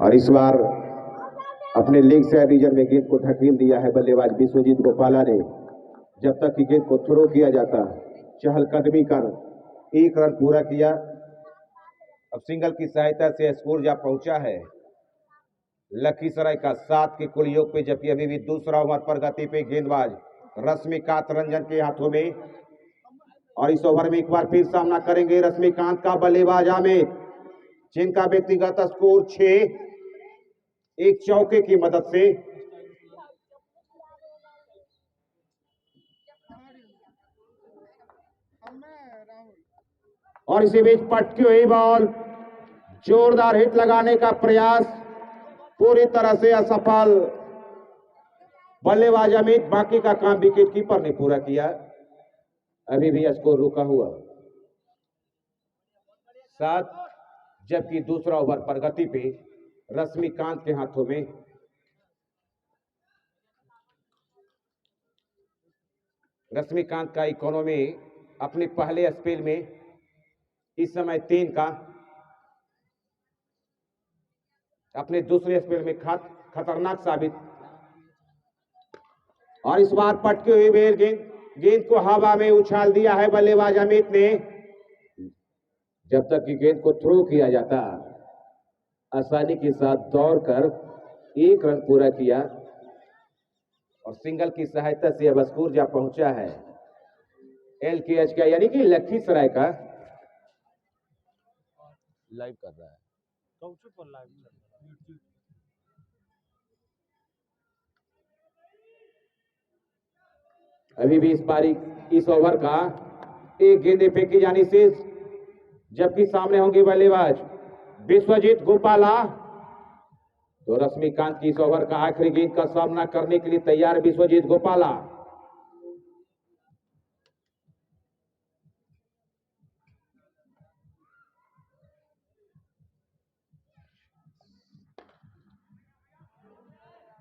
और इस बार अपने लेग साइड रीजन में गेंद को धकेल दिया है बल्लेबाज विश्वजीत गोपाला ने। जब तक कि गेंद को थ्रो किया जाता, चहलकदमी कर एक रन पूरा किया। अब सिंगल की सहायता से स्कोर जा पहुंचा है लखीसराय का 7 के कुल योग पे, जबकि अभी भी दूसरा ओवर पर गति पे गेंदबाज रश्मिकांत रंजन के हाथों में। और इस ओवर में एक बार फिर सामना करेंगे रश्मिकांत का बल्लेबाज आमिर, जिनका व्यक्तिगत स्कोर 6, एक चौके की मदद से। और इसी बीच पटकी हुई बॉल, जोरदार हिट लगाने का प्रयास पूरी तरह से असफल। बल्लेबाज अमित, बाकी का काम विकेट कीपर ने पूरा किया। अभी भी स्कोर रुका हुआ 7, जबकि दूसरा ओवर पर गति पे रश्मिकांत के हाथों में। रश्मिकांत का इकोनॉमी अपने पहले स्पेल में इस समय 3 का, अपने दूसरे स्पेल में खतरनाक साबित। और इस बार पटकी हुई बेल गेंद को हवा में उछाल दिया है बल्लेबाज अमित ने। जब तक कि गेंद को थ्रो किया जाता, आसानी के साथ दौड़कर एक रन पूरा किया। और सिंगल की सहायता से अब स्कोर जा पहुंचा है LKH का, यानी कि लखीसराय का। लाइव कर रहा है अभी भी इस ओवर का एक गेंद फेंकी जानी से, जबकि सामने होंगे बल्लेबाज विश्वजीत गोपाला। तो रश्मिकांत की इस ओवर का आखिरी गेंद का सामना करने के लिए तैयार विश्वजीत गोपाला।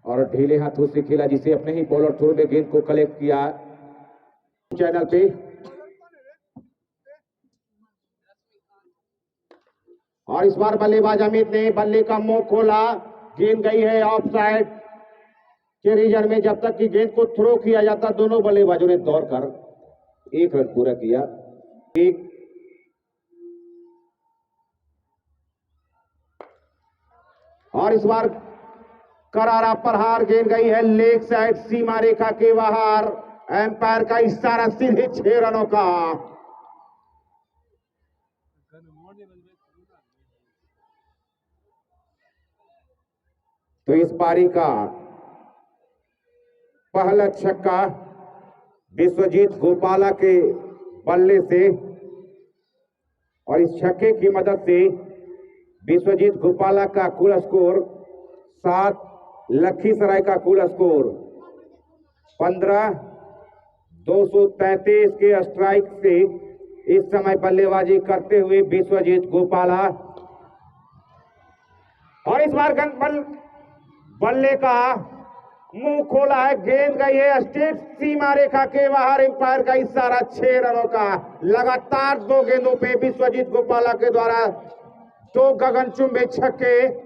और ढीले हाथों से खेला, जिसे अपने ही बॉलर थ्रो में गेंद को कलेक्ट किया चैनल पे। और इस बार बल्लेबाज अमित ने बल्ले का मुंह खोला, गेंद गई है ऑफ साइड के रीजन में। जब तक कि गेंद को थ्रो किया जाता, दोनों बल्लेबाजों ने दौड़कर एक रन पूरा किया। एक और इस बार करारा प्रहार, गेंद गई है लेग साइड सीमा रेखा के बाहर। एम्पायर का इशारा सीधे 6 रनों का। तो इस पारी का पहला छक्का विश्वजीत गोपाला के बल्ले से, और इस छक्के की मदद से विश्वजीत गोपाला का कुल स्कोर 7, लखीसराय का कुल स्कोर 15। 233 के स्ट्राइक से इस समय बल्लेबाजी करते हुए विश्वजीत गोपाला। और इस बार बल्ले का मुंह खोला है, गेंद गई है स्ट्रेट सीमा रेखा के बाहर। एम्पायर का इशारा 6 रनों का। लगातार 2 गेंदों पे विश्वजीत गोपाला के द्वारा 2 गगनचुंबी छक्के।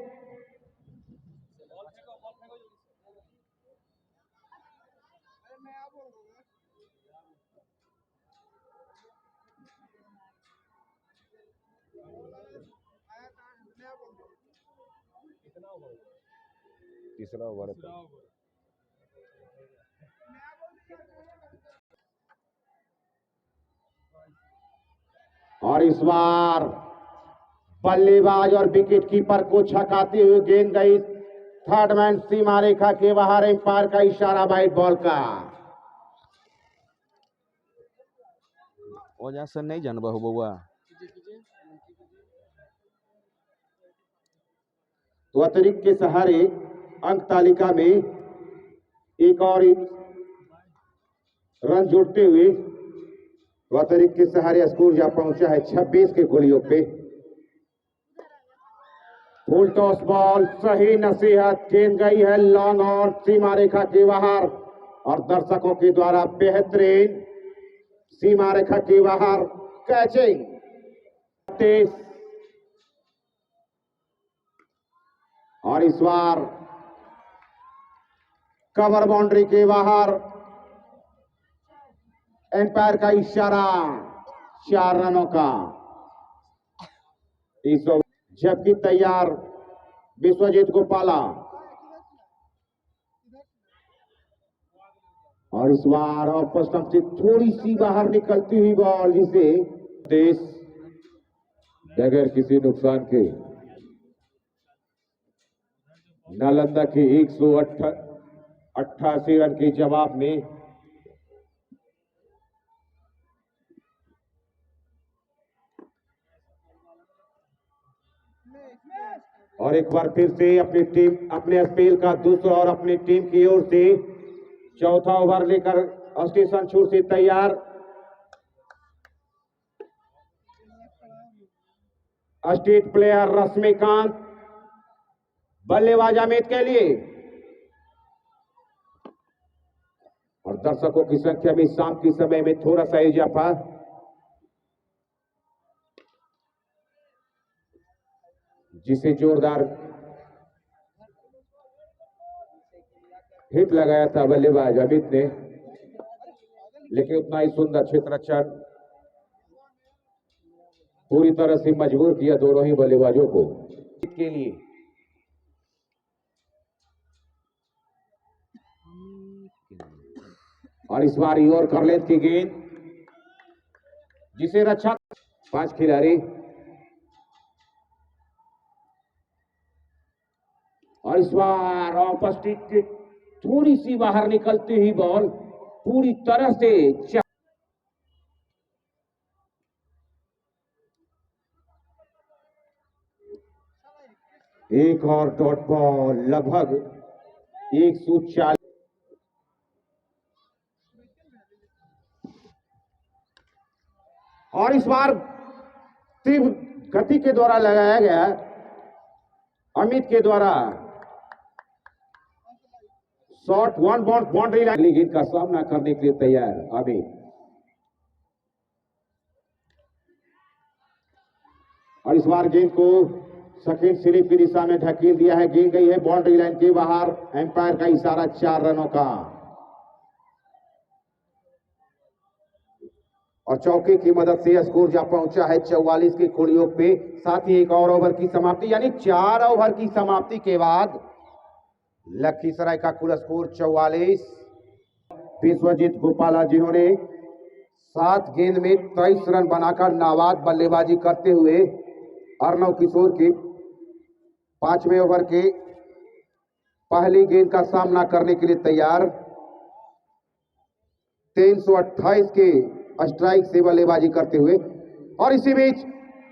तीसरा ओवर और इस बार बल्लेबाज और विकेट कीपर को छकाते हुए गेंद गई थर्ड मैन सीमा रेखा के बाहर। एम्पायर का इशारा वाइड बॉल का। वजह से नहीं जान बहु बउआ। तो अतिरिक्त के सहारे अंक तालिका में एक और रन जोड़ते हुए तो अतिरिक्त के सहारे स्कोर जा पहुंचा है 26 के गोलियों पे। फुल टॉस बॉल, सही नसीहत, गेंद गई है लॉन्ग ऑन सीमा रेखा के बाहर। और दर्शकों के द्वारा बेहतरीन सीमा रेखा के बाहर कैचिंग। और इस बार कवर बाउंड्री के बाहर, एम्पायर का इशारा, 4 रनों का। इस जबकि तैयार विश्वजीत गोपाला, और इस बार ऑफ स्टंप से थोड़ी सी बाहर निकलती हुई बॉल, जिसे देश बगैर किसी नुकसान के नालंदा के 188 रन के जवाब में और एक बार फिर से अपनी टीम, अपने स्पेल का दूसरा और अपनी टीम की ओर से चौथा ओवर लेकर स्टेशन छोर से तैयार स्टेट प्लेयर रश्मिकांत, बल्लेबाज अमित के लिए। और दर्शकों की संख्या में शाम के समय में थोड़ा सा इजाफा, जिसे जोरदार हिट लगाया था बल्लेबाज अमित ने, लेकिन उतना ही सुंदर क्षेत्ररक्षण पूरी तरह से मजबूर किया दोनों ही बल्लेबाजों को के लिए। और इस बार और करलेत की गेंद, जिसे रक्षा 5 खिलाड़ी, और इस बार ऑफ स्टिक थोड़ी सी बाहर निकलती हुई बॉल पूरी तरह से एक और डॉट बॉल लगभग 140। और इस बार तीव्र गति के द्वारा लगाया गया अमित के द्वारा शॉट, 1 बाउंड्री लाइन, गेंद का सामना करने के लिए तैयार अमित। और इस बार गेंद को सेकंड स्लिप की दिशा में ढकेल दिया है, गेंद गई है बाउंड्री लाइन के बाहर, एम्पायर का इशारा 4 रनों का। और चौके की मदद से स्कोर जा पहुंचा है 44 के कुड़ियोग पे। साथ ही एक और ओवर की समाप्ति, यानी 4 ओवर की समाप्ति के बाद लखीसराय का कुल स्कोर 44। विश्वजीत गोपाला, जिन्होंने 7 गेंद में 23 रन बनाकर नाबाद बल्लेबाजी करते हुए अर्णव किशोर के 5वें ओवर के पहली गेंद का सामना करने के लिए तैयार, 328 के स्ट्राइक से बल्लेबाजी करते हुए। और इसी बीच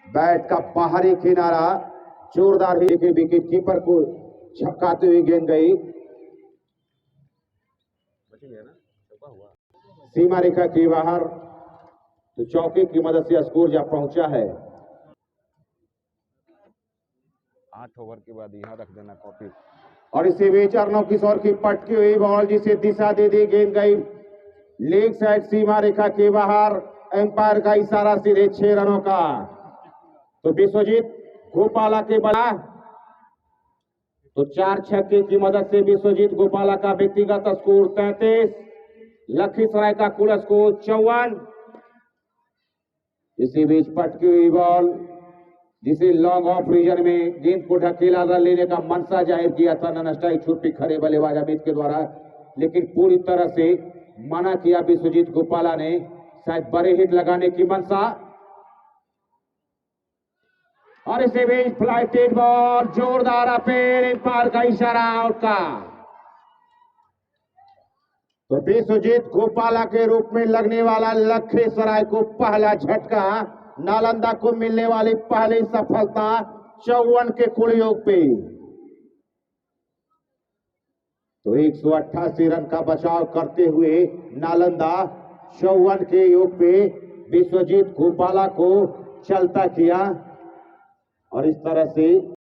बैट का बाहरी किनारा जोरदार ही विकेट कीपर को छक्काते हुए गेंद गई सीमा रेखा के बाहर, तो चौके की मदद से स्कोर जा पहुंचा है। 8 ओवर के बाद यहाँ रख देना कॉपी। और इसी बीच अर्णव किशोर की पटकी हुई बॉल, जिसे दिशा दे दी, गेंद गई लेग साइड सीमा रेखा के बाहर, एम्पायर का इशारा सीधे 6 रनों का। तो विश्वजीत गोपाला के बड़ा, तो 4 छक्के की मदद से विश्वजीत गोपाला का व्यक्तिगत स्कोर 33, लखीसराय का कुल स्कोर 54। इसी बीच पटकी हुई बॉल, जिसे लॉन्ग ऑफ रीजन में गेंद को ढकेला रन लेने का मंशा जाहिर किया था नन स्ट्राइक छूट पे खड़े बल्लेबाज अमित के द्वारा, लेकिन पूरी तरह से मना किया विश्वजीत गोपाला ने, शायद बड़े हिट लगाने की मंशा। और इसी बीच फ्लाइटेड बॉल, जोरदार अपेल, एम्पायर का इशारा, आउट का। तो विश्वजीत गोपाला के रूप में लगने वाला लखीसराय को पहला झटका, नालंदा को मिलने वाली पहली सफलता 54 के कुड़योग पे। तो 188 रन का बचाव करते हुए नालंदा 54 के योग पे विश्वजीत गोपाला को चलता किया, और इस तरह से